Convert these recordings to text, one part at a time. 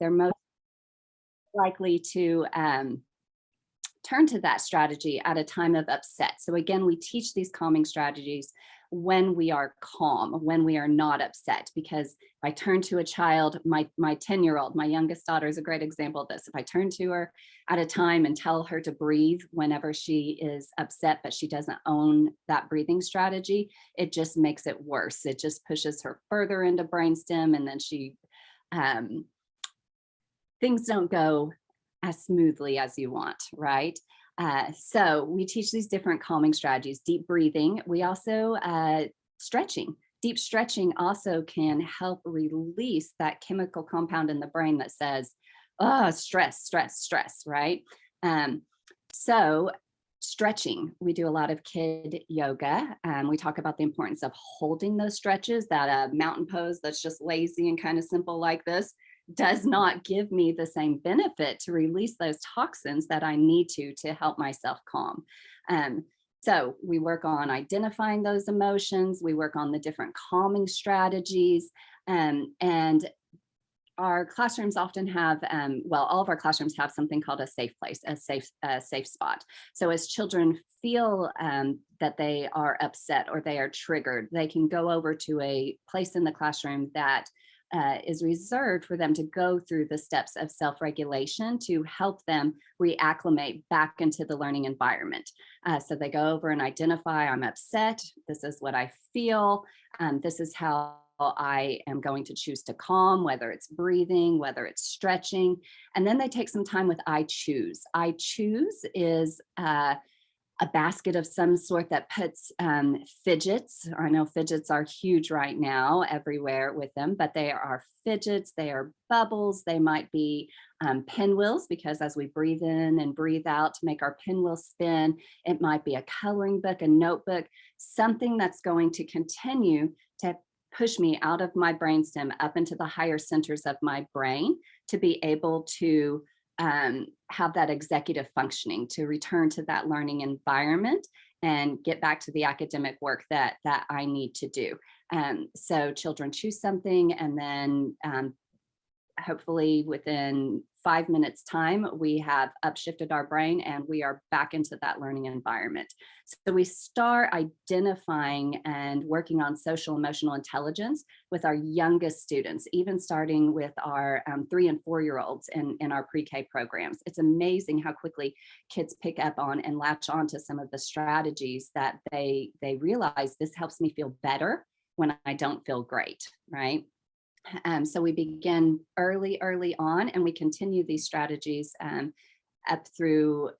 they're most likely to turn to that strategy at a time of upset. So again, we teach these calming strategies when we are calm, when we are not upset, because if I turn to a child, my 10-year-old, my youngest daughter is a great example of this. If I turn to her at a time and tell her to breathe whenever she is upset, but she doesn't own that breathing strategy, it just makes it worse. It just pushes her further into brainstem, and then things don't go as smoothly as you want, right? So we teach these different calming strategies, deep breathing. We also stretching. Deep stretching also can help release that chemical compound in the brain that says, oh, stress, stress, stress, right? So stretching, we do a lot of kid yoga. We talk about the importance of holding those stretches. That mountain pose that's just lazy and kind of simple like this does not give me the same benefit to release those toxins that I need to help myself calm. So we work on identifying those emotions. We work on the different calming strategies, and our classrooms often have, well, all of our classrooms have something called a safe place, a safe spot. So as children feel that they are upset or they are triggered, they can go over to a place in the classroom that is reserved for them to go through the steps of self-regulation to help them reacclimate back into the learning environment. So they go over and identify, I'm upset, this is what I feel, this is how I am going to choose to calm, whether it's breathing, whether it's stretching. And then they take some time with I choose. I choose is a basket of some sort that puts fidgets. I know fidgets are huge right now everywhere with them, but they are fidgets, they are bubbles, they might be pinwheels, because as we breathe in and breathe out to make our pinwheel spin, it might be a coloring book, a notebook, something that's going to continue to push me out of my brainstem up into the higher centers of my brain to be able to have that executive functioning, to return to that learning environment and get back to the academic work that I need to do. So children choose something, and then hopefully within 5 minutes time, we have upshifted our brain and we are back into that learning environment. So we start identifying and working on social emotional intelligence with our youngest students, even starting with our 3 and 4 year olds in our pre-K programs. It's amazing how quickly kids pick up on and latch on to some of the strategies that they realize this helps me feel better when I don't feel great, right? So we begin early on, and we continue these strategies up through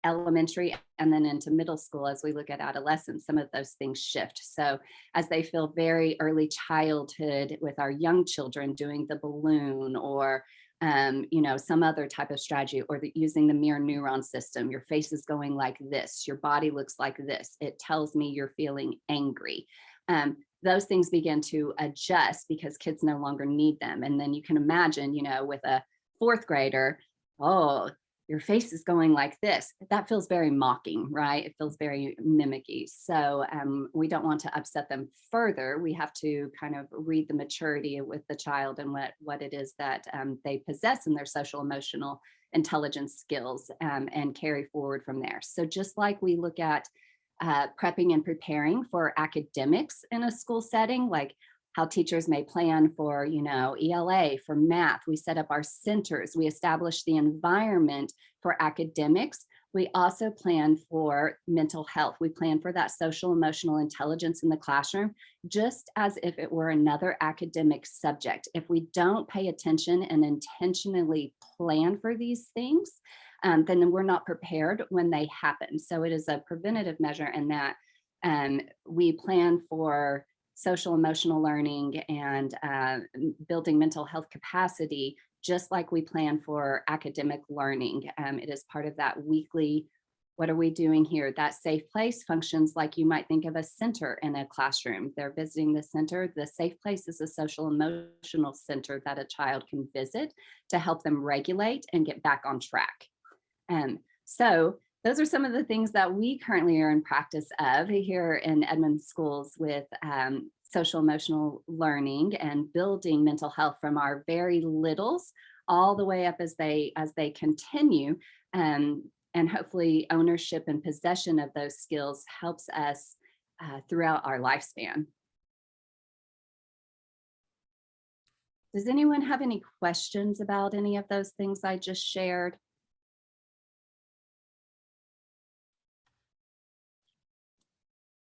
elementary and then into middle school. As we look at adolescence, some of those things shift. So as they feel very early childhood with our young children doing the balloon, or some other type of strategy, or using the mirror neuron system, your face is going like this, your body looks like this, it tells me you're feeling angry. Those things begin to adjust because kids no longer need them. And then you can imagine, with a 4th grader, oh, your face is going like this. That feels very mocking, right? It feels very mimicky. So we don't want to upset them further. We have to kind of read the maturity with the child and what it is that they possess in their social emotional intelligence skills, and carry forward from there. So just like we look at prepping and preparing for academics in a school setting, like how teachers may plan for, ELA, for math. We set up our centers. We establish the environment for academics. We also plan for mental health. We plan for that social emotional intelligence in the classroom, just as if it were another academic subject. If we don't pay attention and intentionally plan for these things, then we're not prepared when they happen. So it is a preventative measure in that we plan for social emotional learning and building mental health capacity, just like we plan for academic learning. It is part of that weekly, what are we doing here? That safe place functions like you might think of a center in a classroom. They're visiting the center. The safe place is a social emotional center that a child can visit to help them regulate and get back on track. So those are some of the things that we currently are in practice of here in Edmond schools with social emotional learning and building mental health from our very littles all the way up as they continue. And hopefully ownership and possession of those skills helps us throughout our lifespan. Does anyone have any questions about any of those things I just shared?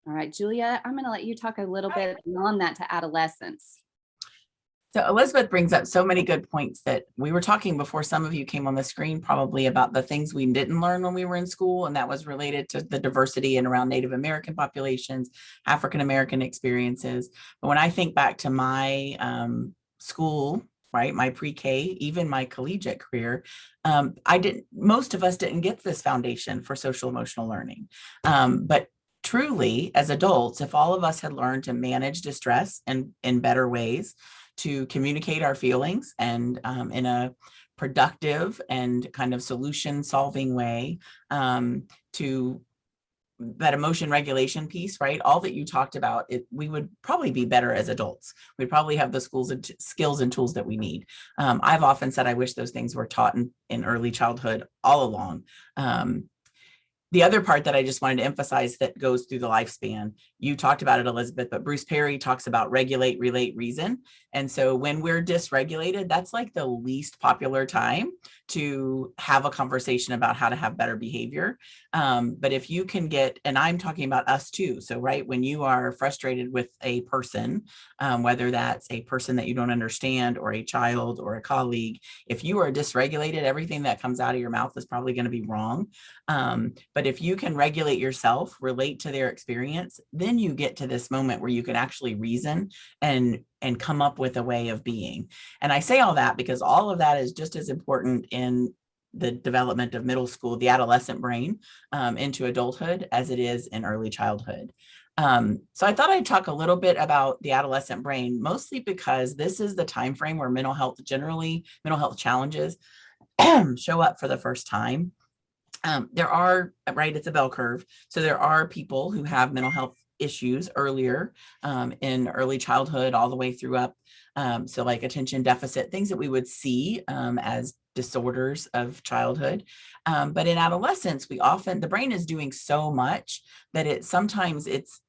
All right, Julia, I'm going to let you talk a little bit beyond that to adolescence. So Elizabeth brings up so many good points that we were talking before some of you came on the screen, probably about the things we didn't learn when we were in school. And that was related to the diversity and around Native American populations, African American experiences. But when I think back to my school, right, my pre-K, even my collegiate career, most of us didn't get this foundation for social emotional learning. But truly, as adults, if all of us had learned to manage distress in better ways, to communicate our feelings and in a productive and kind of solution solving way, to that emotion regulation piece, right? All that you talked about, we would probably be better as adults. We'd probably have the skills and tools that we need. I've often said I wish those things were taught in early childhood all along. The other part that I just wanted to emphasize that goes through the lifespan, you talked about it, Elizabeth, but Bruce Perry talks about regulate, relate, reason. And so when we're dysregulated, that's like the least popular time to have a conversation about how to have better behavior. But if you can get, and I'm talking about us too. So, right, when you are frustrated with a person, whether that's a person that you don't understand or a child or a colleague, if you are dysregulated, everything that comes out of your mouth is probably going to be wrong. But if you can regulate yourself, relate to their experience, then you get to this moment where you can actually reason and come up with a way of being. And I say all that because all of that is just as important in the development of middle school, the adolescent brain, into adulthood as it is in early childhood. So I thought I'd talk a little bit about the adolescent brain, mostly because this is the time frame where mental health challenges show up for the first time. There are, right, it's a bell curve. So there are people who have mental health issues earlier in early childhood all the way through up. So like attention deficit, things that we would see as disorders of childhood. But in adolescence, the brain is doing so much that sometimes it's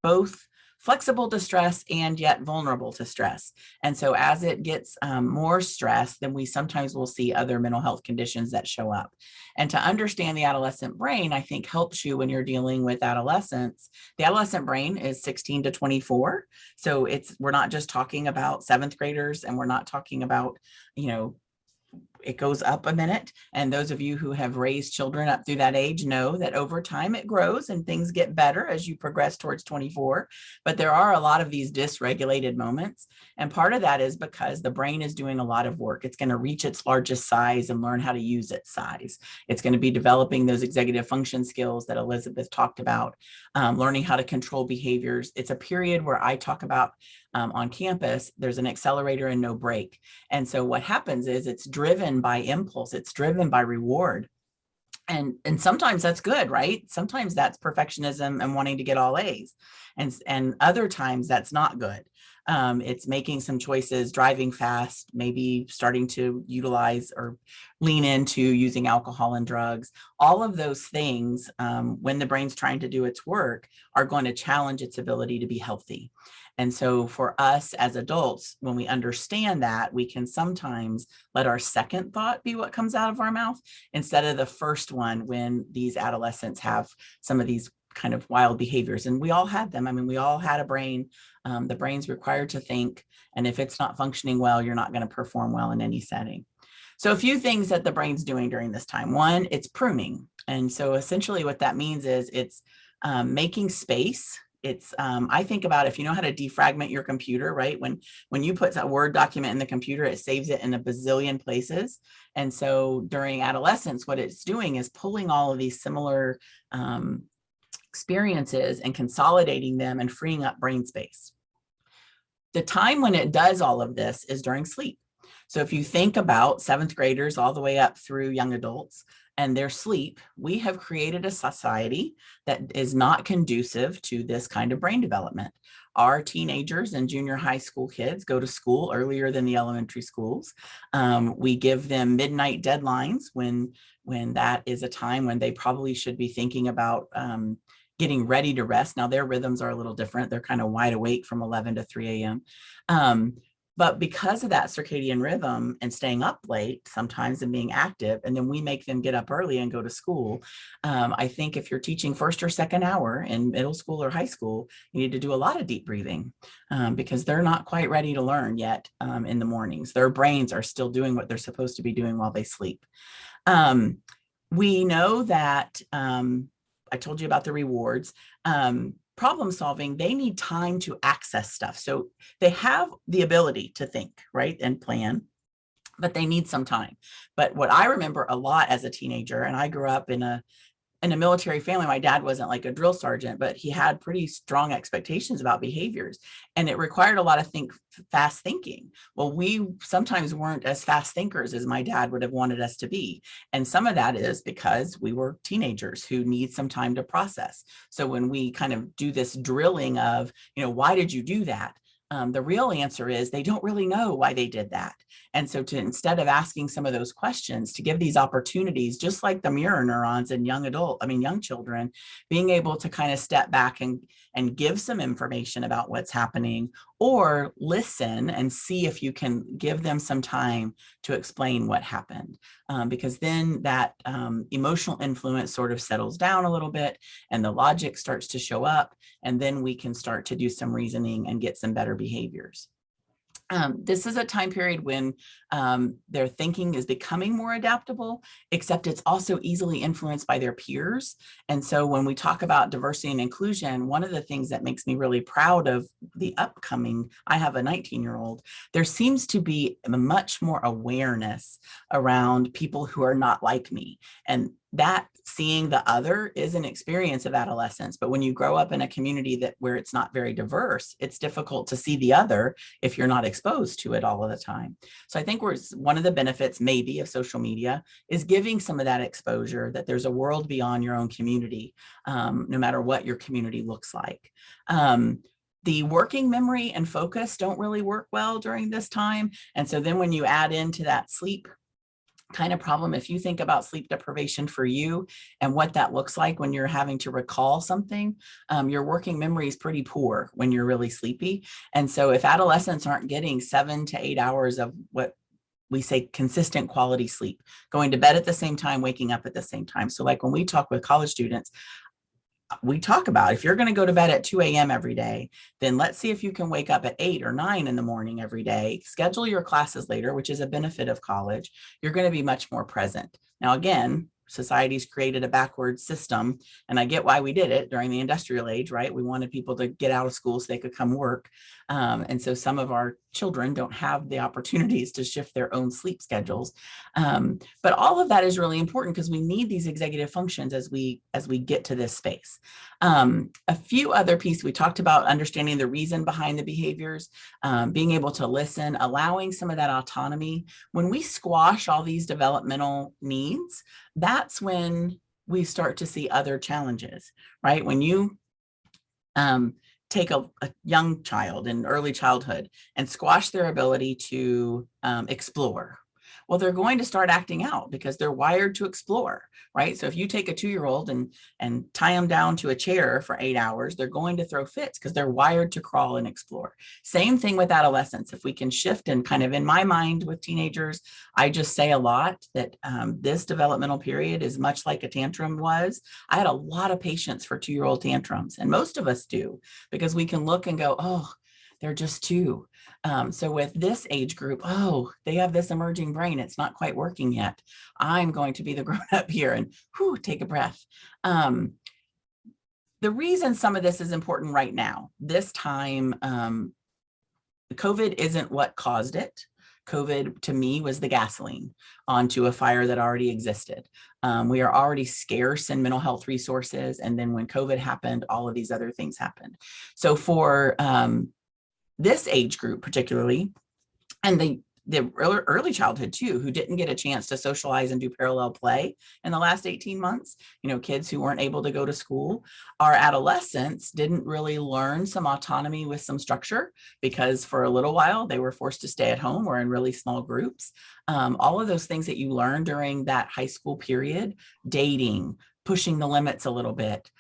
both flexible to stress and yet vulnerable to stress. And so as it gets more stress, then we sometimes will see other mental health conditions that show up. And to understand the adolescent brain, I think helps you when you're dealing with adolescence. The adolescent brain is 16 to 24. So we're not just talking about seventh graders, and we're not talking about, it goes up a minute. And those of you who have raised children up through that age know that over time it grows and things get better as you progress towards 24. But there are a lot of these dysregulated moments. And part of that is because the brain is doing a lot of work. It's going to reach its largest size and learn how to use its size. It's going to be developing those executive function skills that Elizabeth talked about, learning how to control behaviors. It's a period where I talk about on campus, there's an accelerator and no brake. And so what happens is it's driven by impulse, it's driven by reward. And sometimes that's good, right? Sometimes that's perfectionism and wanting to get all A's. And other times that's not good. It's making some choices, driving fast, maybe starting to utilize or lean into using alcohol and drugs. All of those things, when the brain's trying to do its work, are going to challenge its ability to be healthy. And so for us as adults, when we understand that, we can sometimes let our second thought be what comes out of our mouth instead of the first one when these adolescents have some of these kind of wild behaviors. And we all had them. I mean, we all had a brain. The brain's required to think. And if it's not functioning well, you're not going to perform well in any setting. So a few things that the brain's doing during this time. One, it's pruning. And so essentially what that means is it's making space. It's I think about if you know how to defragment your computer, right? When you put a Word document in the computer, it saves it in a bazillion places. And so during adolescence, what it's doing is pulling all of these similar experiences and consolidating them and freeing up brain space. The time when it does all of this is during sleep. So if you think about seventh graders all the way up through young adults and their sleep, we have created a society that is not conducive to this kind of brain development. our teenagers and junior high school kids go to school earlier than the elementary schools. We give them midnight deadlines when that is a time when they probably should be thinking about getting ready to rest. Now their rhythms are a little different. They're kind of wide awake from 11 to 3 a.m. But because of that circadian rhythm and staying up late sometimes and being active, and then we make them get up early and go to school, I think if you're teaching first or second hour in middle school or high school, you need to do a lot of deep breathing because they're not quite ready to learn yet in the mornings. Their brains are still doing what they're supposed to be doing while they sleep. We know that I told you about the rewards. Problem solving, they need time to access stuff. So they have the ability to think, right, and plan, but they need some time. But what I remember a lot as a teenager, and I grew up in a military family. My dad wasn't like a drill sergeant, but he had pretty strong expectations about behaviors, and it required a lot of fast thinking. Well, we sometimes weren't as fast thinkers as my dad would have wanted us to be. And some of that is because we were teenagers who need some time to process. So when we kind of do this drilling of, why did you do that? The real answer is they don't really know why they did that. And so instead of asking some of those questions, to give these opportunities, just like the mirror neurons in young children, being able to kind of step back and give some information about what's happening, or listen and see if you can give them some time to explain what happened. Because then that emotional influence sort of settles down a little bit and the logic starts to show up. And then we can start to do some reasoning and get some better behaviors. This is a time period when their thinking is becoming more adaptable, except it's also easily influenced by their peers. And so when we talk about diversity and inclusion, one of the things that makes me really proud of the upcoming, I have a 19-year-old, there seems to be much more awareness around people who are not like me. And that seeing the other is an experience of adolescence. But when you grow up in a community where it's not very diverse, it's difficult to see the other if you're not exposed to it all of the time. So I think one of the benefits maybe of social media is giving some of that exposure, that there's a world beyond your own community, no matter what your community looks like. The working memory and focus don't really work well during this time. And so then when you add into that sleep kind of problem, if you think about sleep deprivation for you and what that looks like when you're having to recall something, your working memory is pretty poor when you're really sleepy. And so if adolescents aren't getting 7 to 8 hours of what we say consistent quality sleep, going to bed at the same time, waking up at the same time. So like when we talk with college students, we talk about if you're going to go to bed at 2 a.m. every day, then let's see if you can wake up at 8 or 9 in the morning every day, schedule your classes later, which is a benefit of college. You're going to be much more present. Now, again, society's created a backwards system, and I get why we did it during the industrial age, right? We wanted people to get out of school so they could come work. And so some of our children don't have the opportunities to shift their own sleep schedules. But all of that is really important because we need these executive functions as we get to this space. A few other pieces, we talked about understanding the reason behind the behaviors, being able to listen, allowing some of that autonomy. When we squash all these developmental needs, that's when we start to see other challenges, right? When you take a young child in early childhood and squash their ability to explore, well, they're going to start acting out because they're wired to explore, right? So if you take a 2-year-old and tie them down to a chair for 8 hours, they're going to throw fits because they're wired to crawl and explore. Same thing with adolescents. If we can shift, and kind of in my mind with teenagers, I just say a lot that this developmental period is much like a tantrum was. I had a lot of patience for 2-year-old tantrums, and most of us do, because we can look and go, oh, they're just 2. So with this age group, oh, they have this emerging brain. It's not quite working yet. I'm going to be the grown up here, and take a breath. The reason some of this is important right now, this time, COVID isn't what caused it. COVID to me was the gasoline onto a fire that already existed. We are already scarce in mental health resources. And then when COVID happened, all of these other things happened. So for this age group particularly, and the early childhood too, who didn't get a chance to socialize and do parallel play in the last 18 months, kids who weren't able to go to school. Our adolescents didn't really learn some autonomy with some structure because for a little while they were forced to stay at home or in really small groups. All of those things that you learn during that high school period, dating, pushing the limits a little bit,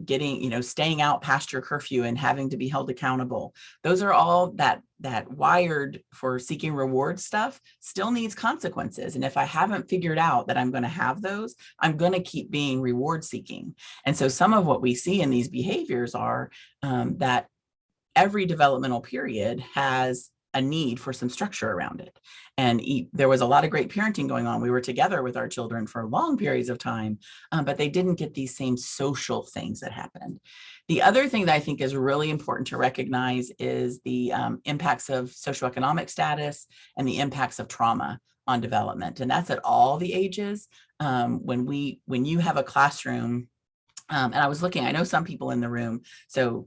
getting, staying out past your curfew and having to be held accountable. Those are all that wired for seeking reward stuff still needs consequences. And if I haven't figured out that I'm going to have those, I'm going to keep being reward seeking. And so some of what we see in these behaviors are that every developmental period has a need for some structure around it. And there was a lot of great parenting going on. We were together with our children for long periods of time, but they didn't get these same social things that happened. The other thing that I think is really important to recognize is the impacts of socioeconomic status and the impacts of trauma on development. And that's at all the ages. When you have a classroom, and I was looking, I know some people in the room, so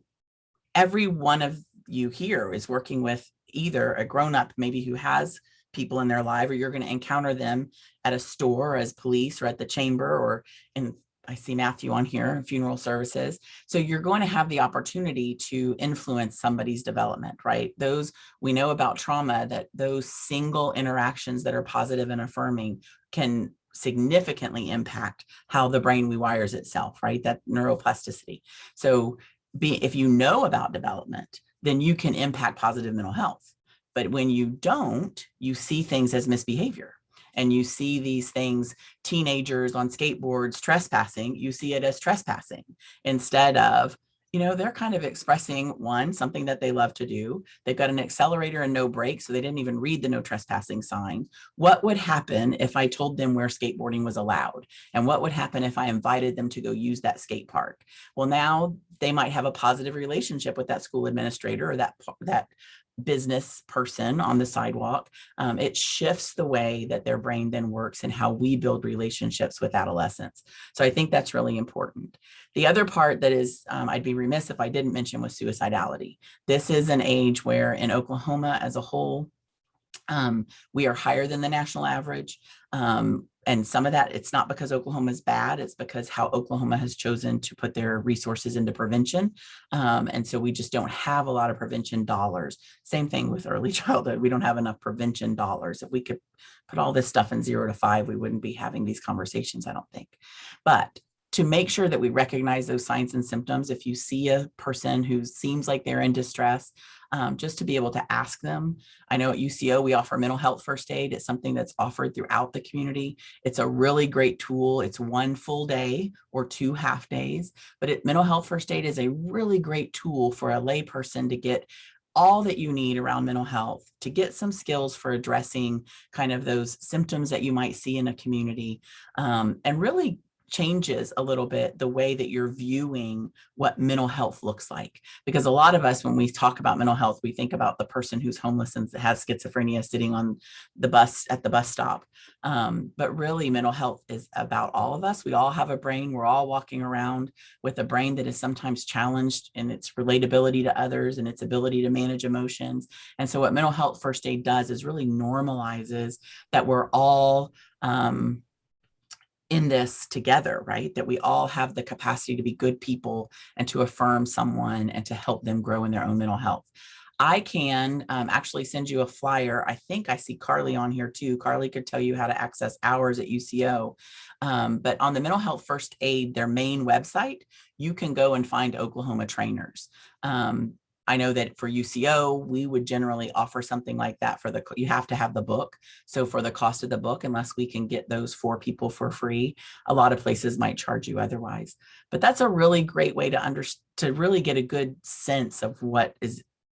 every one of you here is working with either a grown-up maybe who has people in their life, or you're going to encounter them at a store as police or at the chamber, or I see Matthew on here, funeral services. So you're going to have the opportunity to influence somebody's development, right? We know about trauma, that those single interactions that are positive and affirming can significantly impact how the brain rewires itself, right? That neuroplasticity. So if you know about development, then you can impact positive mental health. But when you don't, you see things as misbehavior. And you see these things, teenagers on skateboards trespassing, you see it as trespassing instead of, they're kind of expressing something that they love to do. They've got an accelerator and no brakes, so they didn't even read the no trespassing sign. What would happen if I told them where skateboarding was allowed? And what would happen if I invited them to go use that skate park? Well, now they might have a positive relationship with that school administrator or that business person on the sidewalk. It shifts the way that their brain then works and how we build relationships with adolescents. So I think that's really important. The other part that is, I'd be remiss if I didn't mention, was suicidality. This is an age where in Oklahoma as a whole, we are higher than the national average. And some of that, it's not because Oklahoma is bad, it's because how Oklahoma has chosen to put their resources into prevention. And so we just don't have a lot of prevention dollars. Same thing with early childhood. We don't have enough prevention dollars. If we could put all this stuff in 0 to 5, we wouldn't be having these conversations, I don't think. But to make sure that we recognize those signs and symptoms, if you see a person who seems like they're in distress, just to be able to ask them. I know at UCO, we offer mental health first aid. It's something that's offered throughout the community. It's a really great tool. It's 1 full day or 2 half days, but mental health first aid is a really great tool for a lay person to get all that you need around mental health, to get some skills for addressing kind of those symptoms that you might see in a community, and really changes a little bit the way that you're viewing what mental health looks like. Because a lot of us, when we talk about mental health, we think about the person who's homeless and has schizophrenia sitting on the bus at the bus stop. But really, mental health is about all of us. We all have a brain. We're all walking around with a brain that is sometimes challenged in its relatability to others and its ability to manage emotions. And so what mental health first aid does is really normalizes that we're all in this together, right? That we all have the capacity to be good people and to affirm someone and to help them grow in their own mental health. I can actually send you a flyer. I think I see Carly on here too. Carly could tell you how to access hours at UCO. But on the Mental Health First Aid, their main website, you can go and find Oklahoma trainers. I know that for UCO, we would generally offer something like that you have to have the book. So for the cost of the book, unless we can get those for people for free, a lot of places might charge you otherwise. But that's a really great way to really get a good sense of what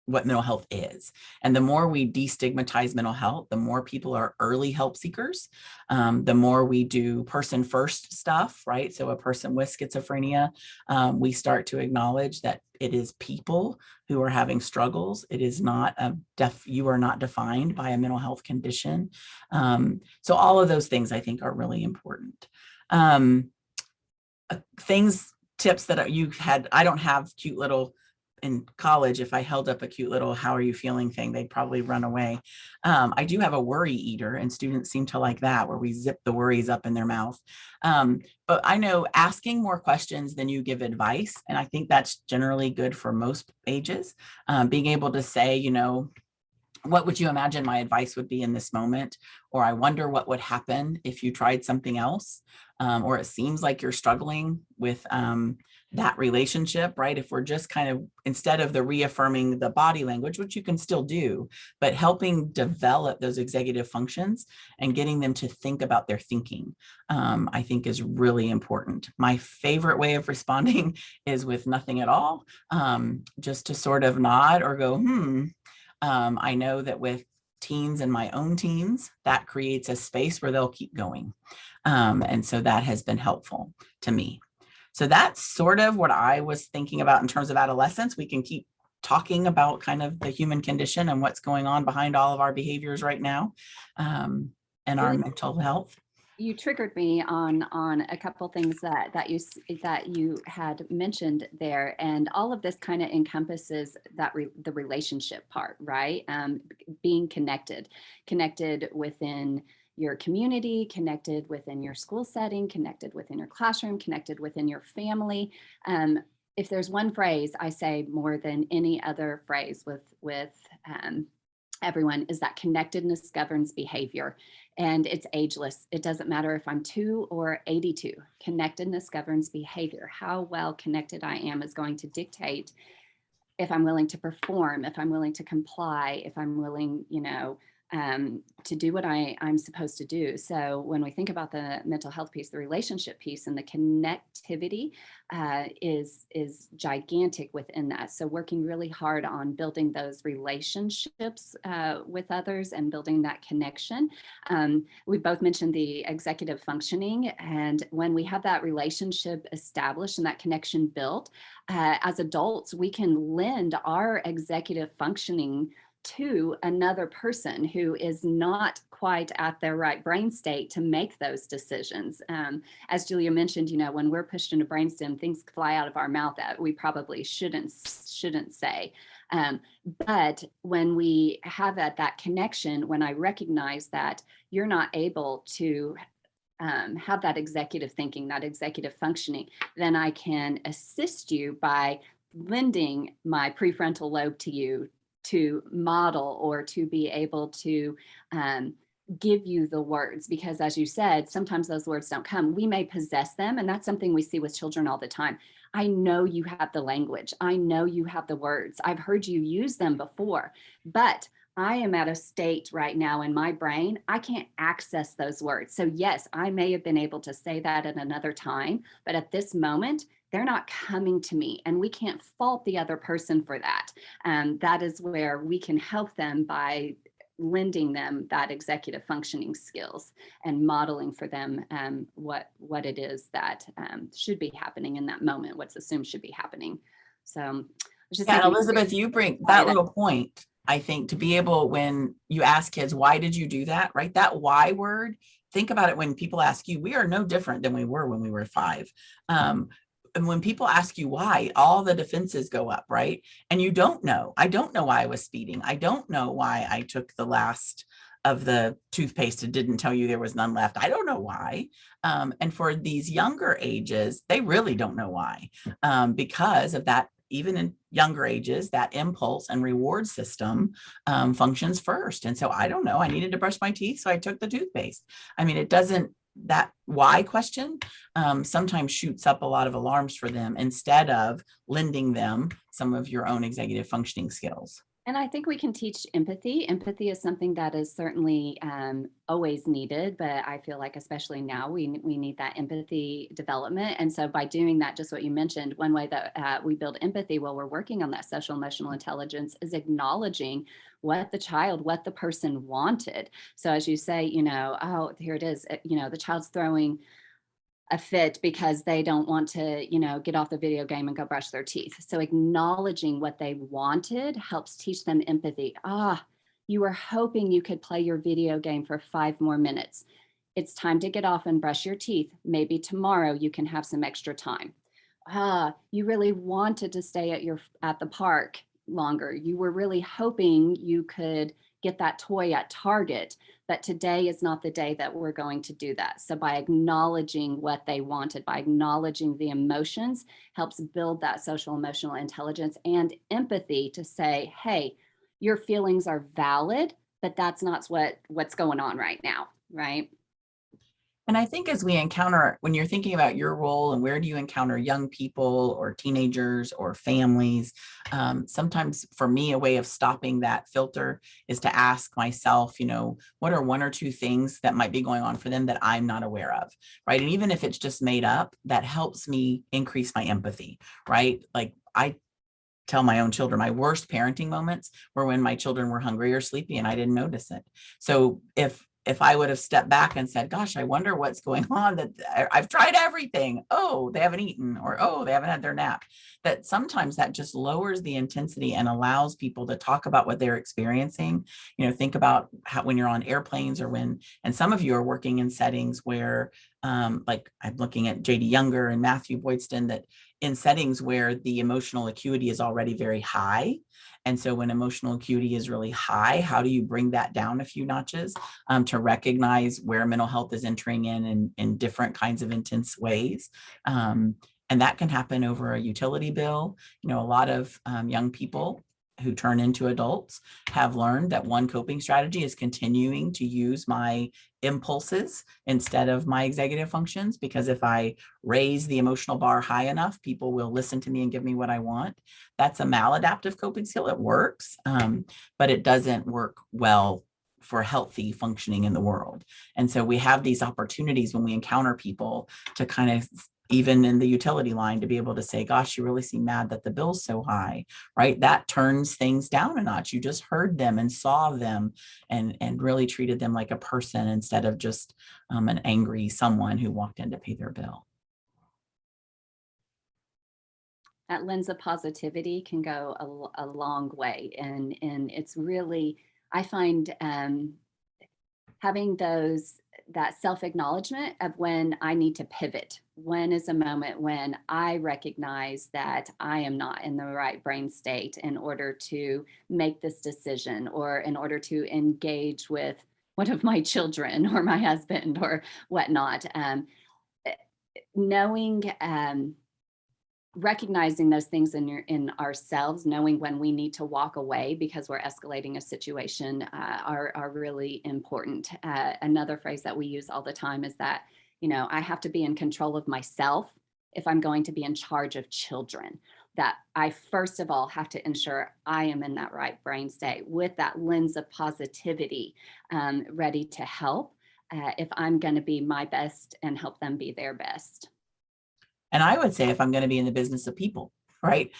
mental health is. And the more we destigmatize mental health, the more people are early help seekers, the more we do person first stuff, right? So a person with schizophrenia, we start to acknowledge that it is people who are having struggles. It is not you are not defined by a mental health condition. So all of those things I think are really important. Tips that you had, I don't have cute little in college, if I held up a cute little "how are you feeling" thing, they'd probably run away. I do have a worry eater, and students seem to like that, where we zip the worries up in their mouth. But I know asking more questions than you give advice, and I think that's generally good for most ages. Being able to say, what would you imagine my advice would be in this moment? Or I wonder what would happen if you tried something else. Or it seems like you're struggling with that relationship, right? If we're just kind of, instead of the reaffirming the body language, which you can still do, but helping develop those executive functions and getting them to think about their thinking, I think is really important. My favorite way of responding is with nothing at all, just to sort of nod or go, I know that with teens and my own teens, that creates a space where they'll keep going. And so that has been helpful to me. So that's sort of what I was thinking about in terms of adolescence. We can keep talking about kind of the human condition and what's going on behind all of our behaviors right now, and our mental health. You triggered me on a couple things that you had mentioned there, and all of this kind of encompasses the relationship part, right? Being connected within your community, connected within your school setting, connected within your classroom, connected within your family. If there's one phrase I say more than any other phrase with everyone, is that connectedness governs behavior, and it's ageless. It doesn't matter if I'm 2 or 82. Connectedness governs behavior. How well connected I am is going to dictate if I'm willing to perform, if I'm willing to comply, if I'm willing, to do what I'm supposed to do. So when we think about the mental health piece, the relationship piece, and the connectivity is gigantic within that. So working really hard on building those relationships with others and building that connection. We both mentioned the executive functioning, and when we have that relationship established and that connection built, as adults, we can lend our executive functioning to another person who is not quite at their right brain state to make those decisions. As Julia mentioned, when we're pushed into brainstem, things fly out of our mouth that we probably shouldn't say. But when we have that connection, when I recognize that you're not able to have that executive thinking, that executive functioning, then I can assist you by lending my prefrontal lobe to you to model or to be able to give you the words, because as you said, sometimes those words don't come. We may possess them, and that's something we see with children all the time. I know you have the language. I know you have the words. I've heard you use them before, but I am at a state right now in my brain, I can't access those words. So yes, I may have been able to say that at another time, but at this moment, they're not coming to me, and we can't fault the other person for that. That is where we can help them by lending them that executive functioning skills and modeling for them what it is that should be happening in that moment, what's assumed should be happening. So just yeah, Elizabeth, you bring that little point, I think, to be able, when you ask kids, why did you do that, right? That why word, think about it when people ask you. We are no different than we were when we were 5. And when people ask you why, all the defenses go up, right? And you don't know. I don't know why I was speeding. I don't know why I took the last of the toothpaste and didn't tell you there was none left. I don't know why. And for these younger ages, they really don't know why, because of that. Even in younger ages, that impulse and reward system functions first. And so I don't know, I needed to brush my teeth, so I took the toothpaste. I mean, it doesn't, that why question sometimes shoots up a lot of alarms for them, instead of lending them some of your own executive functioning skills. And I think we can teach empathy. Empathy is something that is certainly always needed, but I feel like especially now we need that empathy development. And so by doing that, just what you mentioned, one way that we build empathy while we're working on that social emotional intelligence is acknowledging what the person wanted. So as you say, oh, here it is, the child's throwing a fit because they don't want to, get off the video game and go brush their teeth. So acknowledging what they wanted helps teach them empathy. You were hoping you could play your video game for 5 more minutes. It's time to get off and brush your teeth. Maybe tomorrow you can have some extra time. You really wanted to stay at the park longer. You were really hoping you could get that toy at Target, but today is not the day that we're going to do that. So by acknowledging what they wanted, by acknowledging the emotions, helps build that social emotional intelligence and empathy to say, hey, your feelings are valid, but that's not what's going on right now, right? And I think as we encounter, when you're thinking about your role and where do you encounter young people or teenagers or families, sometimes for me, a way of stopping that filter is to ask myself, what are one or two things that might be going on for them that I'm not aware of, right? And even if it's just made up, that helps me increase my empathy, right? Like I tell my own children, my worst parenting moments were when my children were hungry or sleepy and I didn't notice it. So if I would have stepped back and said, gosh, I wonder what's going on, that I've tried everything. Oh, they haven't eaten, or, oh, they haven't had their nap. That sometimes that just lowers the intensity and allows people to talk about what they're experiencing. Think about how, when you're on airplanes or and some of you are working in settings where, like I'm looking at JD Younger and Matthew Boydston, that in settings where the emotional acuity is already very high. And so when emotional acuity is really high, how do you bring that down a few notches to recognize where mental health is entering in different kinds of intense ways? And that can happen over a utility bill. A lot of young people who turn into adults have learned that one coping strategy is continuing to use my impulses instead of my executive functions, because if I raise the emotional bar high enough, people will listen to me and give me what I want. That's a maladaptive coping skill. It works, but it doesn't work well for healthy functioning in the world. And so we have these opportunities when we encounter people to kind of, even in the utility line, to be able to say, gosh, you really seem mad that the bill's so high, right? That turns things down a notch. You just heard them and saw them and really treated them like a person instead of just an angry someone who walked in to pay their bill. That lens of positivity can go a long way. And it's really, I find having that self-acknowledgement of when I need to pivot. When is a moment when I recognize that I am not in the right brain state in order to make this decision, or in order to engage with one of my children or my husband or whatnot. Knowing recognizing those things in ourselves, knowing when we need to walk away because we're escalating a situation, are really important. Another phrase that we use all the time is that, I have to be in control of myself if I'm going to be in charge of children. That I first of all have to ensure I am in that right brain state with that lens of positivity, ready to help if I'm going to be my best and help them be their best. And I would say if I'm going to be in the business of people, right?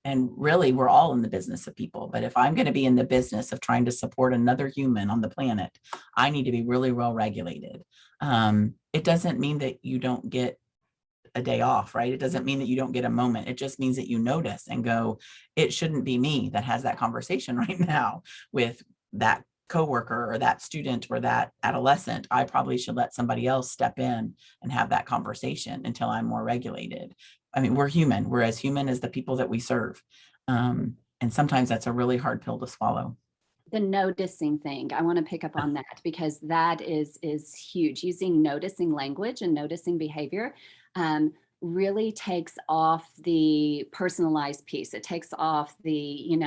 And really we're all in the business of people, but if I'm going to be in the business of trying to support another human on the planet, I need to be really well regulated. It doesn't mean that you don't get a day off, right? It doesn't mean that you don't get a moment. It just means that you notice and go, it shouldn't be me that has that conversation right now with that coworker or that student or that adolescent. I probably should let somebody else step in and have that conversation until I'm more regulated. I mean, we're human. We're as human as the people that we serve. And sometimes that's a really hard pill to swallow. The noticing thing, I want to pick up on that because that is huge. Using noticing language and noticing behavior really takes off the personalized piece. It takes off the,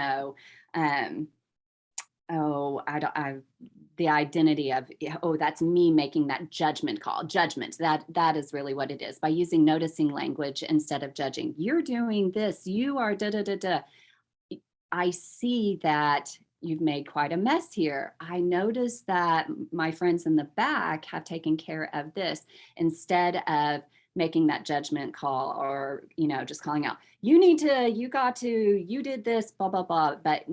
the identity of, oh, that's me making that judgment call. Judgment, that is really what it is. By using noticing language instead of judging, you're doing this, you are da da da da. I see that you've made quite a mess here. I notice that my friends in the back have taken care of this, instead of making that judgment call, or, just calling out, you did this, blah, blah, blah. But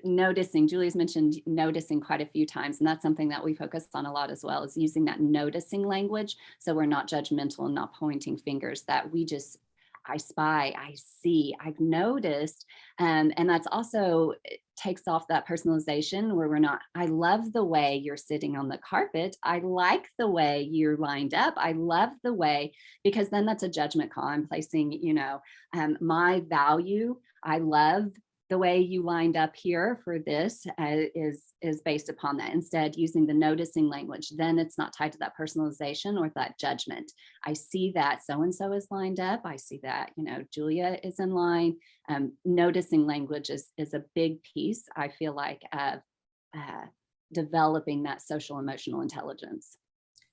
noticing, Julie's mentioned noticing quite a few times. And that's something that we focus on a lot as well, is using that noticing language. So we're not judgmental and not pointing fingers, that we just I spy, I see, I've noticed. And that's also takes off that personalization where we're not, I love the way you're sitting on the carpet. I like the way you're lined up. I love the way, because then that's a judgment call. I'm placing, my value. I love the way you lined up here for this is based upon that. Instead, using the noticing language, then it's not tied to that personalization or that judgment. I see that so-and-so is lined up. I see that, Julia is in line. Noticing language is a big piece, I feel like, of developing that social emotional intelligence.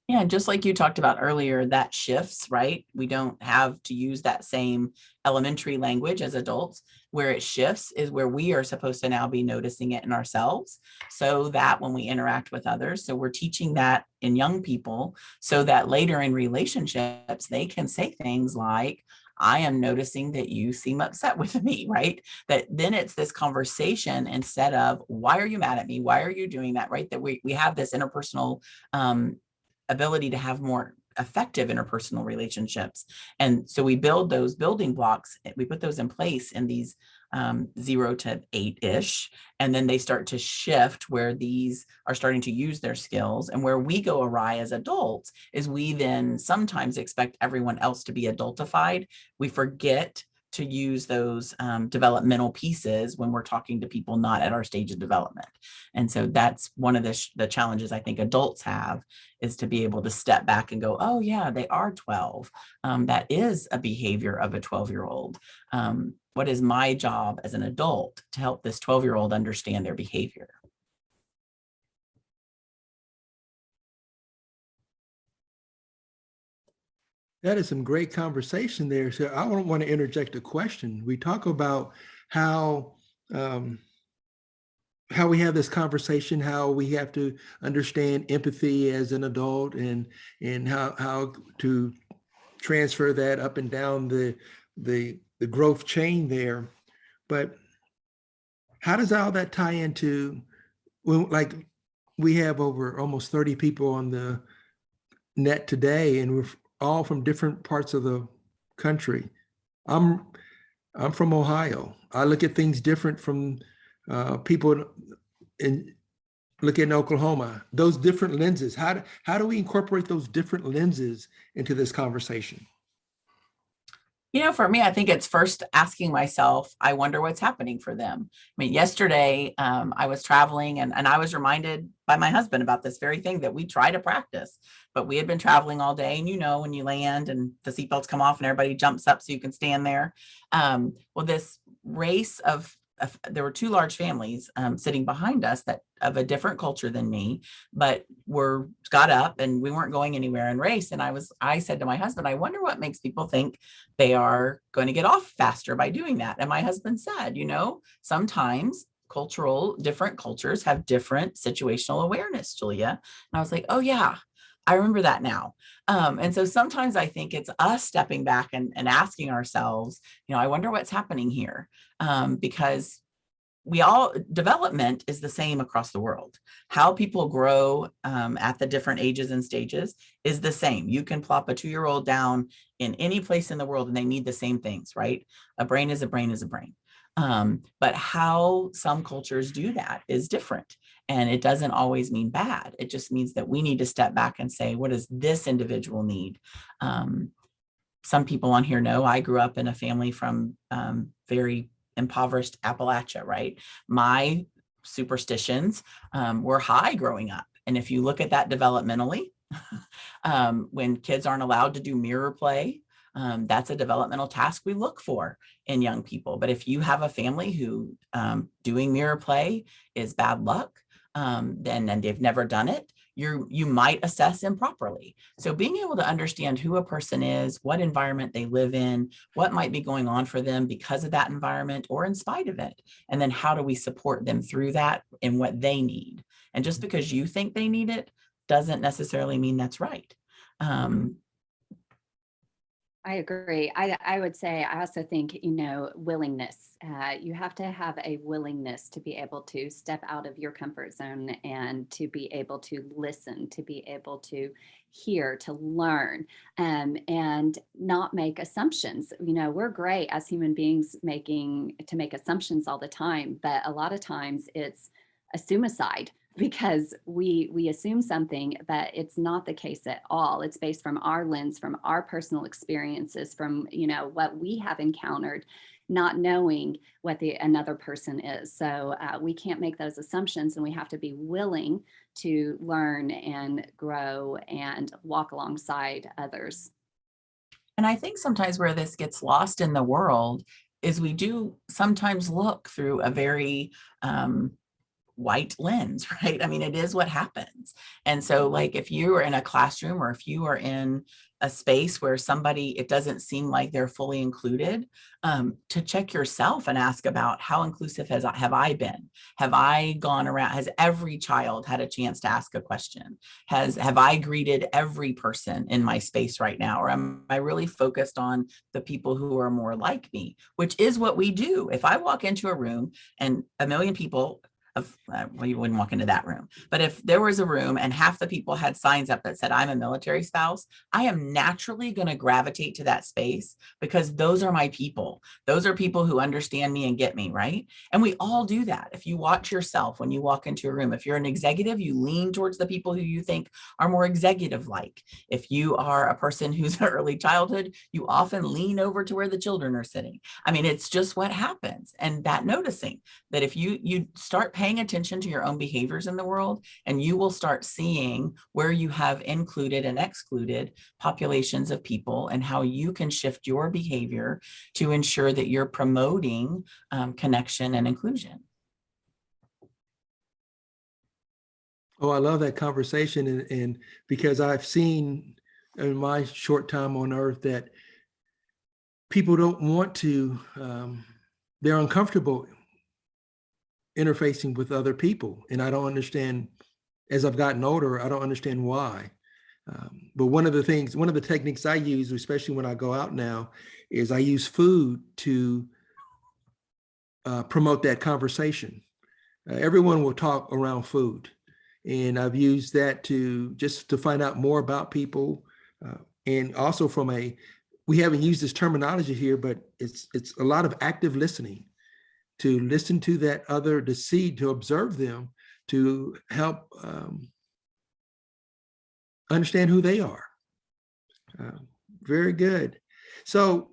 Yeah, just like you talked about earlier, that shifts, right? We don't have to use that same elementary language as adults. Where it shifts is where we are supposed to now be noticing it in ourselves, so that when we interact with others, so we're teaching that in young people, so that later in relationships, they can say things like, I am noticing that you seem upset with me, right? That then it's this conversation instead of, why are you mad at me? Why are you doing that, right? That we have this interpersonal ability to have more effective interpersonal relationships. And so we build those building blocks, we put those in place in these 0 to 8-ish, and then they start to shift where these are starting to use their skills. And where we go awry as adults is we then sometimes expect everyone else to be adultified. We forget to use those developmental pieces when we're talking to people not at our stage of development. And so that's one of the challenges I think adults have, is to be able to step back and go, oh yeah, they are 12. That is a behavior of a 12-year-old. What is my job as an adult to help this 12-year-old understand their behavior? That is some great conversation there. So I want to interject a question. We talk about how we have this conversation, how we have to understand empathy as an adult, and how to transfer that up and down the growth chain there. But how does all that tie into, well, like we have over almost 30 people on the net today, and we're all from different parts of the country. I'm from Ohio. I look at things different from people in look in Oklahoma. Those different lenses. How do we incorporate those different lenses into this conversation? For me, I think it's first asking myself, I wonder what's happening for them. I mean, yesterday I was traveling and I was reminded by my husband about this very thing that we try to practice, but we had been traveling all day. And when you land and the seatbelts come off and everybody jumps up so you can stand there. Well, this race of there were two large families sitting behind us that of a different culture than me, but got up and we weren't going anywhere in race. And I said to my husband, I wonder what makes people think they are going to get off faster by doing that. And my husband said, sometimes different cultures have different situational awareness, Julia. And I was like, oh yeah, I remember that now. And so sometimes I think it's us stepping back and asking ourselves, I wonder what's happening here. Because development is the same across the world. How people grow at the different ages and stages is the same. You can plop a 2-year-old down in any place in the world and they need the same things, right? A brain is a brain is a brain. But how some cultures do that is different. And it doesn't always mean bad. It just means that we need to step back and say, what does this individual need? Some people on here know I grew up in a family from very impoverished Appalachia, right? My superstitions were high growing up. And if you look at that developmentally, when kids aren't allowed to do mirror play, that's a developmental task we look for in young people. But if you have a family who doing mirror play is bad luck, and they've never done it, you might assess improperly. So being able to understand who a person is, what environment they live in, what might be going on for them because of that environment or in spite of it, and then how do we support them through that and what they need. And just because you think they need it doesn't necessarily mean that's right. I agree. I would say, I also think, willingness. You have to have a willingness to be able to step out of your comfort zone and to be able to listen, to be able to hear, to learn, and not make assumptions. We're great as human beings to make assumptions all the time, but a lot of times it's a suicide because we assume something, but it's not the case at all. It's based from our lens, from our personal experiences, from what we have encountered, not knowing what the another person is. So we can't make those assumptions, and we have to be willing to learn and grow and walk alongside others. And I think sometimes where this gets lost in the world is we do sometimes look through a very white lens, right? I mean, it is what happens. And so, like, if you are in a classroom or if you are in a space where somebody, it doesn't seem like they're fully included, to check yourself and ask about how inclusive have I been? Have I gone around? Has every child had a chance to ask a question? Have I greeted every person in my space right now? Or am I really focused on the people who are more like me, which is what we do. If I walk into a room and a million people well, you wouldn't walk into that room. But if there was a room and half the people had signs up that said, I'm a military spouse, I am naturally going to gravitate to that space because those are my people. Those are people who understand me and get me, right? And we all do that. If you watch yourself when you walk into a room, if you're an executive, you lean towards the people who you think are more executive-like. If you are a person who's early childhood, you often lean over to where the children are sitting. I mean, it's just what happens. And that noticing that if you start paying attention to your own behaviors in the world, and you will start seeing where you have included and excluded populations of people and how you can shift your behavior to ensure that you're promoting connection and inclusion. Oh, I love that conversation. And because I've seen in my short time on earth that people don't want to, they're uncomfortable interfacing with other people. And I don't understand, as I've gotten older, I don't understand why. But one of the techniques I use, especially when I go out now, is I use food to promote that conversation. Everyone will talk around food. And I've used that to find out more about people. And also we haven't used this terminology here, but it's a lot of active listening, to listen to that other, to observe them, to help understand who they are. Very good. So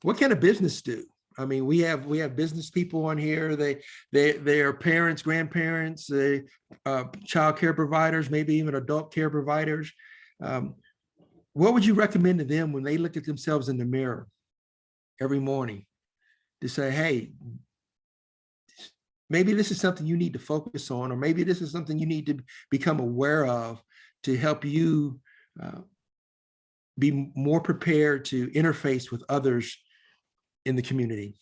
what can a business do? I mean, we have business people on here. They are parents, grandparents, child care providers, maybe even adult care providers. What would you recommend to them when they look at themselves in the mirror every morning to say, hey, maybe this is something you need to focus on, or maybe this is something you need to become aware of to help you be more prepared to interface with others in the community?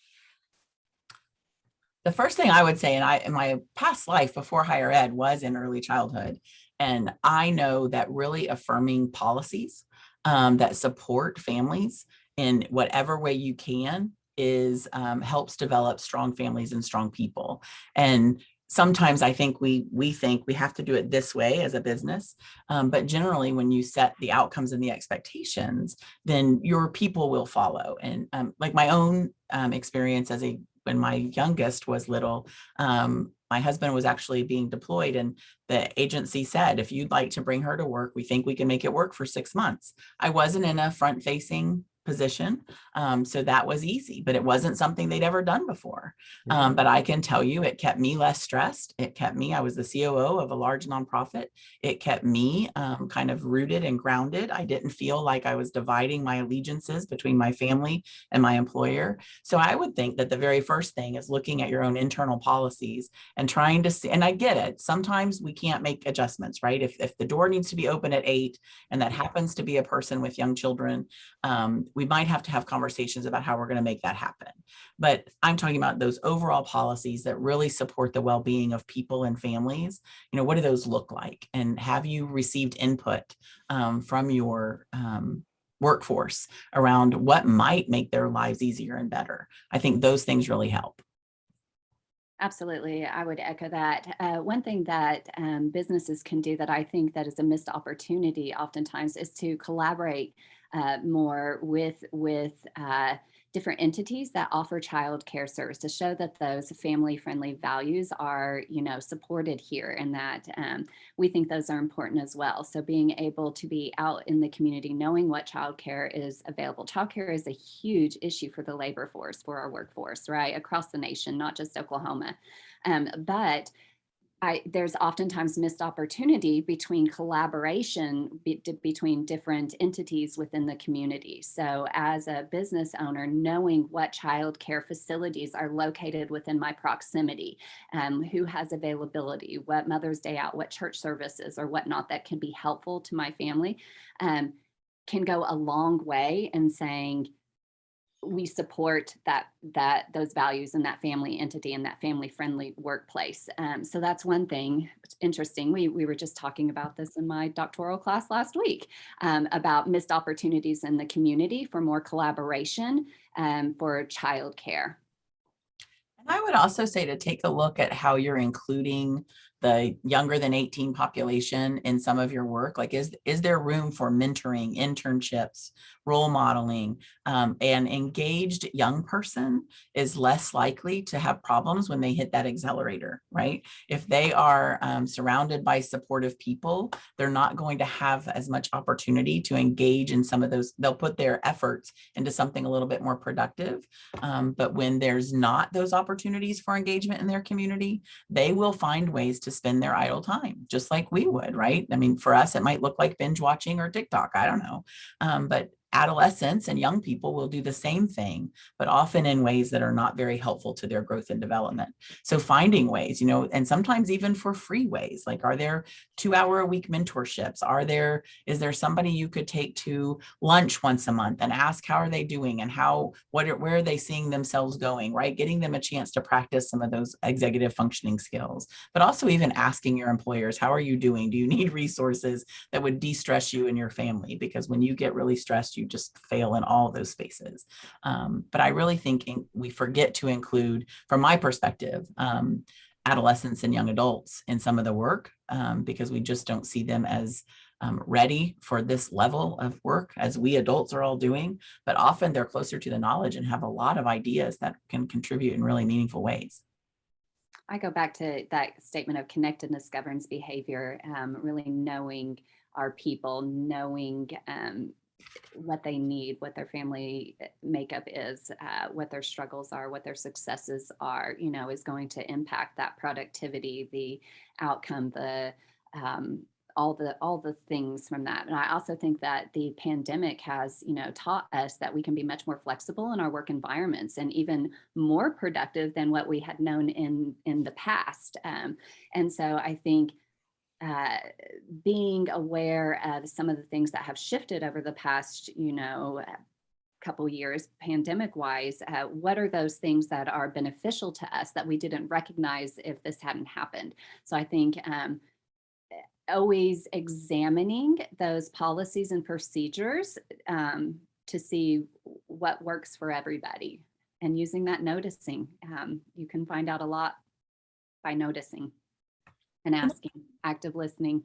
The first thing I would say, and in my past life before higher ed was in early childhood, and I know that really affirming policies that support families in whatever way you can is helps develop strong families and strong people. And sometimes I think we think we have to do it this way as a business, but generally when you set the outcomes and the expectations, then your people will follow. And like my own experience when my youngest was little, my husband was actually being deployed, and the agency said, if you'd like to bring her to work, we think we can make it work for 6 months. I wasn't in a front-facing position, so that was easy, but it wasn't something they'd ever done before. But I can tell you, it kept me less stressed. I was the COO of a large nonprofit. It kept me kind of rooted and grounded. I didn't feel like I was dividing my allegiances between my family and my employer. So I would think that the very first thing is looking at your own internal policies and trying to see, and I get it, sometimes we can't make adjustments, right? If the door needs to be open at 8 and that happens to be a person with young children, we might have to have conversations about how we're going to make that happen. But I'm talking about those overall policies that really support the well-being of people and families. What do those look like? And have you received input from your workforce around what might make their lives easier and better. I think those things really help. Absolutely. I would echo that. One thing that businesses can do that I think that is a missed opportunity oftentimes is to collaborate more with different entities that offer child care service to show that those family friendly values are, supported here, and that we think those are important as well. So being able to be out in the community, knowing what childcare is available. Childcare is a huge issue for the labor force, for our workforce, right? Across the nation, not just Oklahoma. But there's oftentimes missed opportunity between collaboration between different entities within the community. So as a business owner, knowing what child care facilities are located within my proximity, who has availability, what Mother's Day out, what church services or whatnot that can be helpful to my family, can go a long way in saying, we support those values and that family entity and that family friendly workplace. So that's one thing. It's interesting. We were just talking about this in my doctoral class last week, about missed opportunities in the community for more collaboration for childcare. And I would also say to take a look at how you're including the younger than 18 population in some of your work. Like, is there room for mentoring, internships, role modeling? An engaged young person is less likely to have problems when they hit that accelerator, right? If they are surrounded by supportive people, they're not going to have as much opportunity to engage in some of those. They'll put their efforts into something a little bit more productive. But when there's not those opportunities for engagement in their community, they will find ways to spend their idle time, just like we would, right? I mean, for us, it might look like binge watching or TikTok. I don't know. But adolescents and young people will do the same thing, but often in ways that are not very helpful to their growth and development. So finding ways, and sometimes even for free ways, like, are there 2-hour-a-week mentorships? Is there somebody you could take to lunch once a month and ask how are they doing and where are they seeing themselves going, right? Getting them a chance to practice some of those executive functioning skills, but also even asking your employers, how are you doing? Do you need resources that would de-stress you and your family? Because when you get really stressed, you just fail in all those spaces. But I really think we forget to include, from my perspective, adolescents and young adults in some of the work, because we just don't see them as ready for this level of work as we adults are all doing. But often they're closer to the knowledge and have a lot of ideas that can contribute in really meaningful ways. I go back to that statement of connectedness governs behavior, really knowing our people, knowing what they need, what their family makeup is, what their struggles are, what their successes are, is going to impact that productivity, the outcome, all the things from that. And I also think that the pandemic has, taught us that we can be much more flexible in our work environments and even more productive than what we had known in the past. And so I think being aware of some of the things that have shifted over the past, couple years, pandemic wise, what are those things that are beneficial to us that we didn't recognize if this hadn't happened? So I think always examining those policies and procedures to see what works for everybody, and using that noticing. You can find out a lot by noticing and asking, active listening.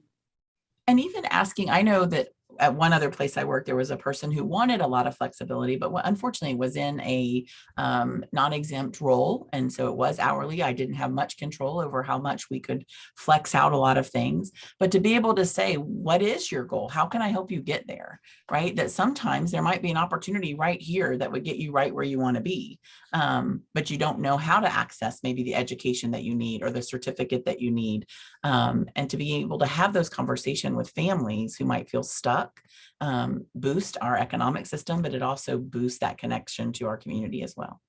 And even asking, I know that at one other place I worked, there was a person who wanted a lot of flexibility, but unfortunately was in a non-exempt role. And so it was hourly. I didn't have much control over how much we could flex out a lot of things. But to be able to say, what is your goal? How can I help you get there? Right? That sometimes there might be an opportunity right here that would get you right where you want to be. But you don't know how to access maybe the education that you need or the certificate that you need. And to be able to have those conversations with families who might feel stuck, boost our economic system, but it also boosts that connection to our community as well.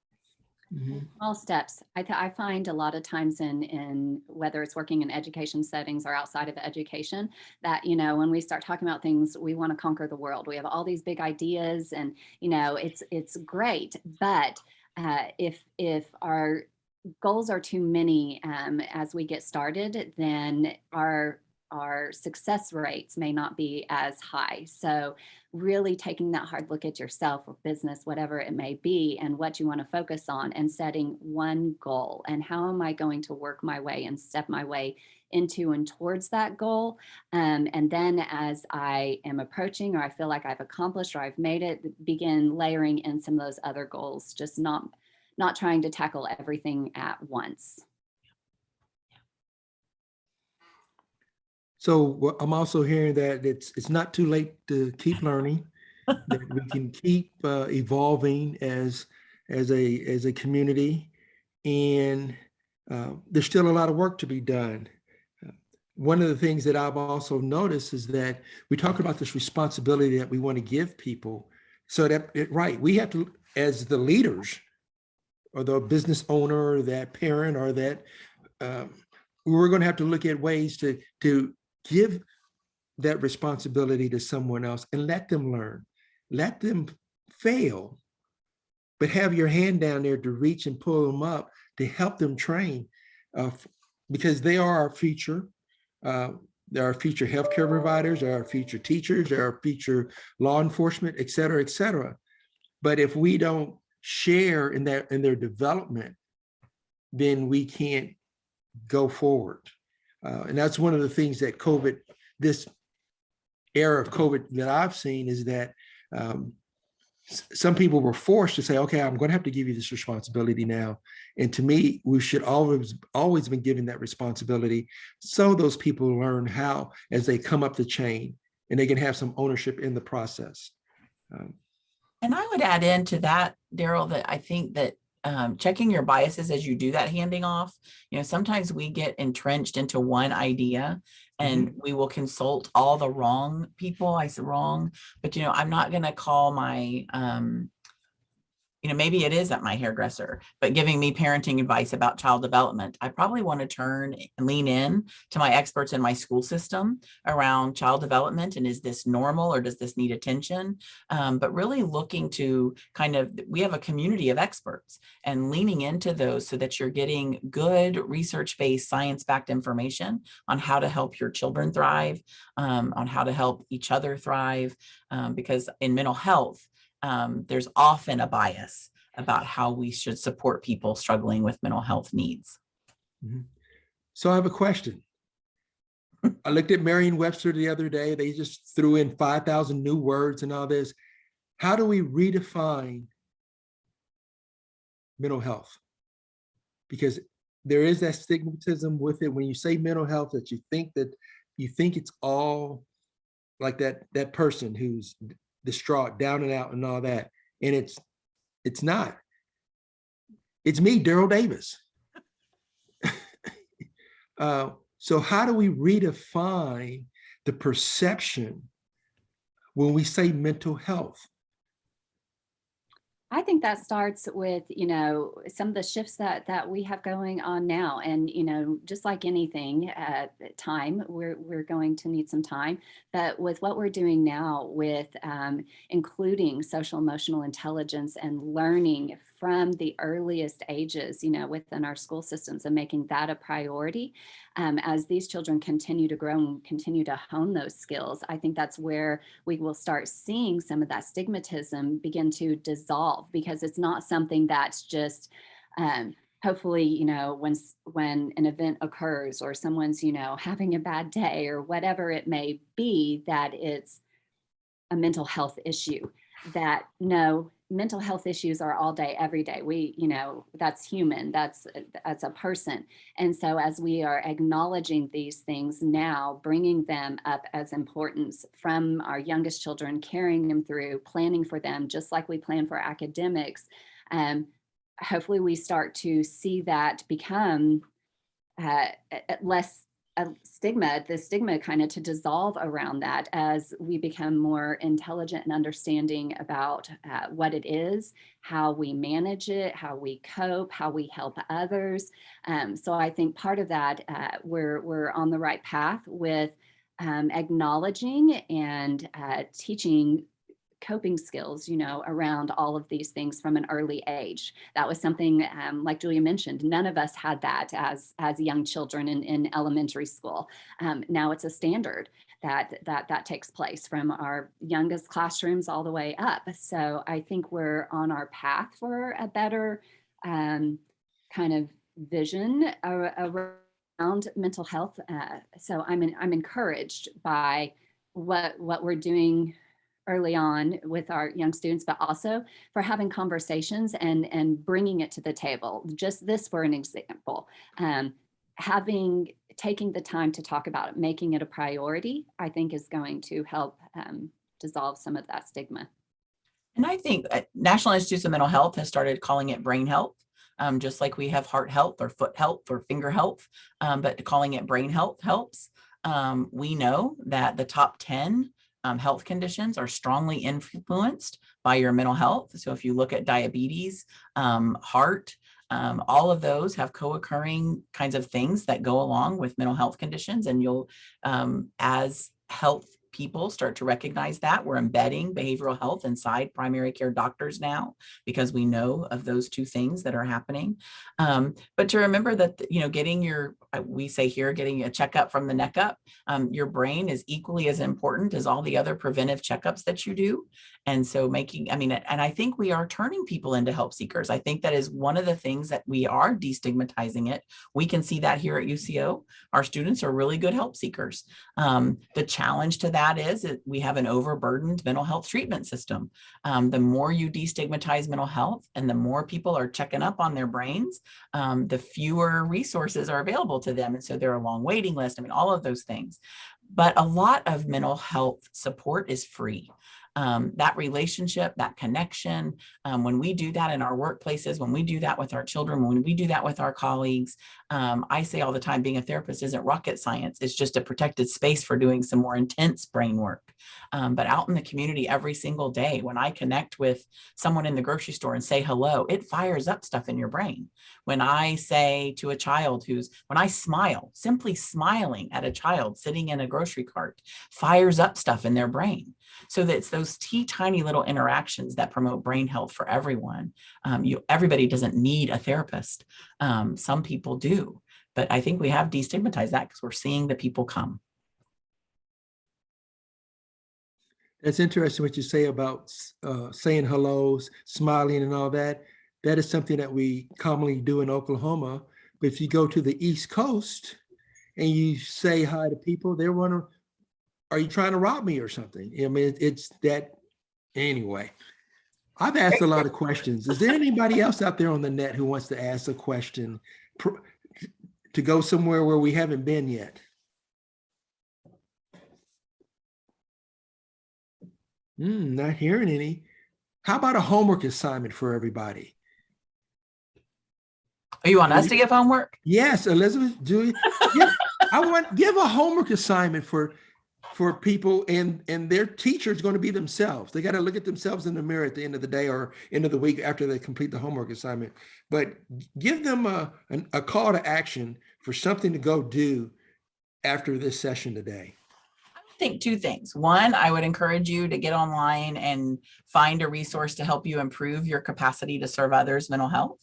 Mm-hmm. Small steps. I find a lot of times in whether it's working in education settings or outside of education, that, when we start talking about things, we want to conquer the world. We have all these big ideas and, it's great. But if our goals are too many as we get started, then our our success rates may not be as high. So really taking that hard look at yourself or business, whatever it may be, and what you want to focus on, and setting one goal. And how am I going to work my way and step my way into and towards that goal? And then as I am approaching, or I feel like I've accomplished or I've made it, begin layering in some of those other goals, just not trying to tackle everything at once. So I'm also hearing that it's not too late to keep learning, that we can keep evolving as a community, and there's still a lot of work to be done. One of the things that I've also noticed is that we talk about this responsibility that we want to give people, so that right, we have to, as the leaders or the business owner, or that parent, or that we're going to have to look at ways to give that responsibility to someone else and let them learn, let them fail, but have your hand down there to reach and pull them up to help them train, because they are our future. There are future healthcare providers, there are future teachers, there are future law enforcement, et cetera, et cetera. But if we don't share in their development, then we can't go forward. And that's one of the things that COVID, this era of COVID that I've seen, is that some people were forced to say, okay, I'm going to have to give you this responsibility now. And to me, we should always been given that responsibility, so those people learn how, as they come up the chain, and they can have some ownership in the process. And I would add into that, Daryl, that I think that checking your biases as you do that handing off, sometimes we get entrenched into one idea and we will consult all the wrong people. I said wrong, but I'm not going to call my maybe it is at my hairdresser, but giving me parenting advice about child development. I probably want to turn and lean in to my experts in my school system around child development. And is this normal, or does this need attention? But really looking to we have a community of experts, and leaning into those so that you're getting good research-based, science-backed information on how to help your children thrive, on how to help each other thrive. Because in mental health, there's often a bias about how we should support people struggling with mental health needs. So I have a question. I looked at Merriam-Webster the other day. They just threw in 5,000 new words and all this. How do we redefine mental health? Because there is that stigmatism with it. When you say mental health, that you think it's all like that person who's distraught, down and out and all that. And it's not. It's me, Daryl Davis. So how do we redefine the perception when we say mental health? I think that starts with, some of the shifts that we have going on now. And, just like anything at time, we're going to need some time. But with what we're doing now with including social emotional intelligence and learning from the earliest ages, within our school systems, and making that a priority, as these children continue to grow and continue to hone those skills, I think that's where we will start seeing some of that stigmatism begin to dissolve, because it's not something that's just hopefully, when an event occurs, or someone's, having a bad day or whatever it may be, that it's a mental health issue. That no, mental health issues are all day, every day. That's human, that's a person. And so as we are acknowledging these things now, bringing them up as importance from our youngest children, carrying them through, planning for them, just like we plan for academics, hopefully we start to see that become less the stigma kind of to dissolve around that, as we become more intelligent and understanding about what it is, how we manage it, how we cope, how we help others. So I think part of that, we're on the right path with acknowledging and teaching coping skills, around all of these things from an early age. That was something, like Julia mentioned, none of us had that as young children in elementary school. Now it's a standard that takes place from our youngest classrooms all the way up. So I think we're on our path for a better kind of vision around mental health. So I'm encouraged by what we're doing early on with our young students, but also for having conversations and bringing it to the table. Just this for an example, taking the time to talk about it, making it a priority, I think is going to help dissolve some of that stigma. And I think National Institutes of Mental Health has started calling it brain health. Just like we have heart health or foot health or finger health, but calling it brain health helps. We know that the top 10 health conditions are strongly influenced by your mental health. So if you look at diabetes, heart, all of those have co-occurring kinds of things that go along with mental health conditions. And you'll, as health people start to recognize that, we're embedding behavioral health inside primary care doctors now because we know of those two things that are happening. But to remember that, getting we say here, getting a checkup from the neck up, your brain is equally as important as all the other preventive checkups that you do. And so and I think we are turning people into help seekers. I think that is one of the things that we are destigmatizing it. We can see that here at UCO. Our students are really good help seekers. The challenge to that is that we have an overburdened mental health treatment system. The more you destigmatize mental health and the more people are checking up on their brains, the fewer resources are available to them. And so there are a long waiting list. All of those things. But a lot of mental health support is free. That relationship, that connection, when we do that in our workplaces, when we do that with our children, when we do that with our colleagues, I say all the time, being a therapist isn't rocket science. It's just a protected space for doing some more intense brain work. But out in the community every single day, when I connect with someone in the grocery store and say hello, it fires up stuff in your brain. When I say to a child when I smile, simply smiling at a child sitting in a grocery cart fires up stuff in their brain. So that it's those tiny little interactions that promote brain health for everyone. Everybody doesn't need a therapist. Some people do, but I think we have destigmatized that because we're seeing the people come. That's interesting what you say about saying hellos, smiling and all that. That is something that we commonly do in Oklahoma. But if you go to the East Coast and you say hi to people, they're wondering, are you trying to rob me or something? It's that anyway. I've asked a lot of questions. Is there anybody else out there on the net who wants to ask a question to go somewhere where we haven't been yet? Not hearing any. How about a homework assignment for everybody? You want us to give homework? Yes, Elizabeth, Julia. Give a homework assignment for people, and their teacher is going to be themselves. They got to look at themselves in the mirror at the end of the day or end of the week after they complete the homework assignment. But give them a call to action for something to go do after this session today. I think two things. One, I would encourage you to get online and find a resource to help you improve your capacity to serve others' mental health.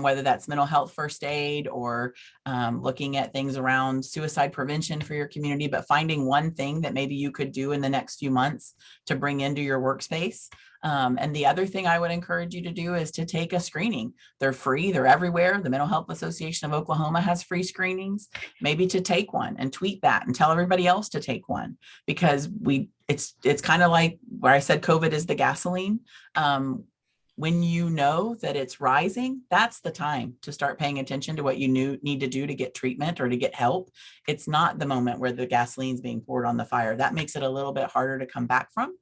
Whether that's mental health first aid or looking at things around suicide prevention for your community, but finding one thing that maybe you could do in the next few months to bring into your workspace. And the other thing I would encourage you to do is to take a screening. They're free, they're everywhere. The Mental Health Association of Oklahoma has free screenings. Maybe to take one and tweet that and tell everybody else to take one, because it's kind of like where I said COVID is the gasoline. When you know that it's rising, that's the time to start paying attention to what you need to do to get treatment or to get help. It's not the moment where the gasoline's being poured on the fire. That makes it a little bit harder to come back from.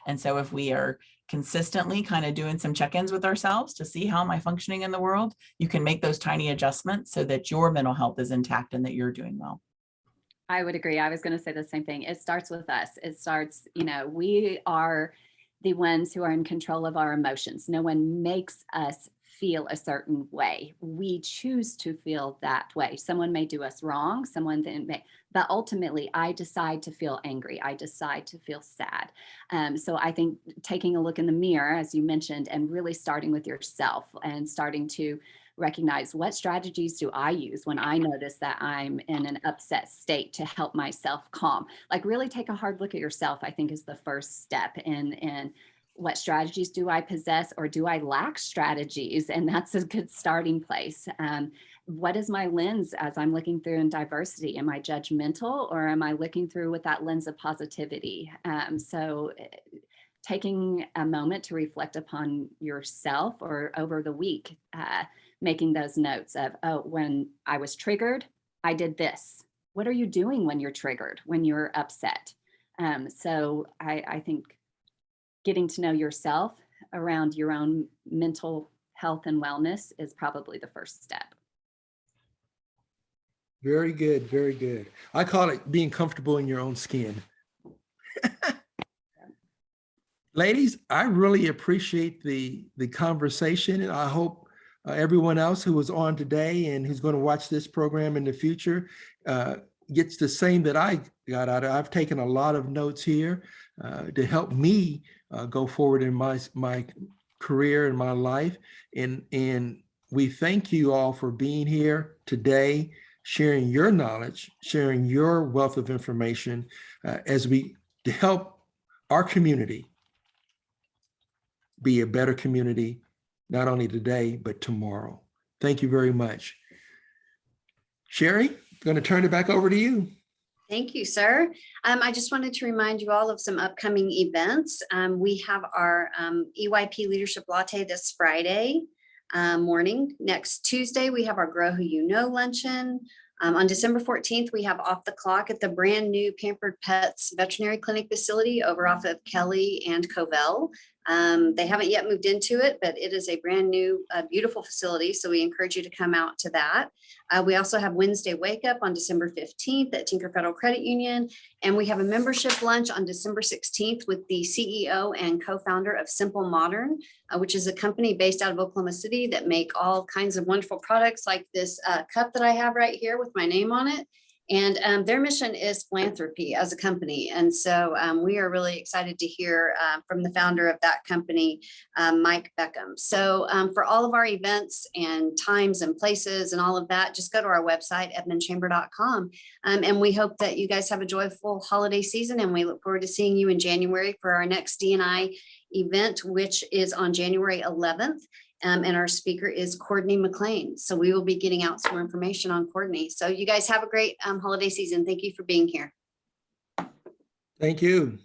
And so if we are consistently kind of doing some check-ins with ourselves to see how am I functioning in the world, you can make those tiny adjustments so that your mental health is intact and that you're doing well. I would agree. I was going to say the same thing. It starts with us. It starts, we are the ones who are in control of our emotions. No one makes us feel a certain way. We choose to feel that way. Someone may do us wrong, someone then may, but ultimately I decide to feel angry. I decide to feel sad. So I think taking a look in the mirror, as you mentioned, and really starting with yourself and starting to recognize what strategies do I use when I notice that I'm in an upset state to help myself calm. Like really take a hard look at yourself, I think is the first step in what strategies do I possess or do I lack strategies? And that's a good starting place. What is my lens as I'm looking through in diversity? Am I judgmental or am I looking through with that lens of positivity? So taking a moment to reflect upon yourself or over the week, making those notes of, oh, when I was triggered, I did this. What are you doing when you're triggered, when you're upset? So I think getting to know yourself around your own mental health and wellness is probably the first step. Very good, very good. I call it being comfortable in your own skin. Ladies, I really appreciate the conversation, and I hope everyone else who was on today and who's going to watch this program in the future gets the same that I got out of it. I've taken a lot of notes here to help me go forward in my career and my life. And we thank you all for being here today, sharing your knowledge, sharing your wealth of information as we to help our community be a better community, not only today, but tomorrow. Thank you very much. Sherry, I'm going to turn it back over to you. Thank you, sir. I just wanted to remind you all of some upcoming events. We have our EYP Leadership Latte this Friday morning. Next Tuesday, we have our Grow Who You Know luncheon. On December 14th, we have Off the Clock at the brand new Pampered Pets Veterinary Clinic facility over off of Kelly and Covell. They haven't yet moved into it, but it is a brand new, beautiful facility. So we encourage you to come out to that. We also have Wednesday Wake Up on December 15th at Tinker Federal Credit Union. And we have a membership lunch on December 16th with the CEO and co-founder of Simple Modern, which is a company based out of Oklahoma City that make all kinds of wonderful products like this cup that I have right here with my name on it. And their mission is philanthropy as a company. And so we are really excited to hear from the founder of that company, Mike Beckham. So for all of our events and times and places and all of that, just go to our website, edmondchamber.com. And we hope that you guys have a joyful holiday season. And we look forward to seeing you in January for our next D&I event, which is on January 11th. And our speaker is Courtney McLean. So we will be getting out some more information on Courtney. So you guys have a great holiday season. Thank you for being here. Thank you.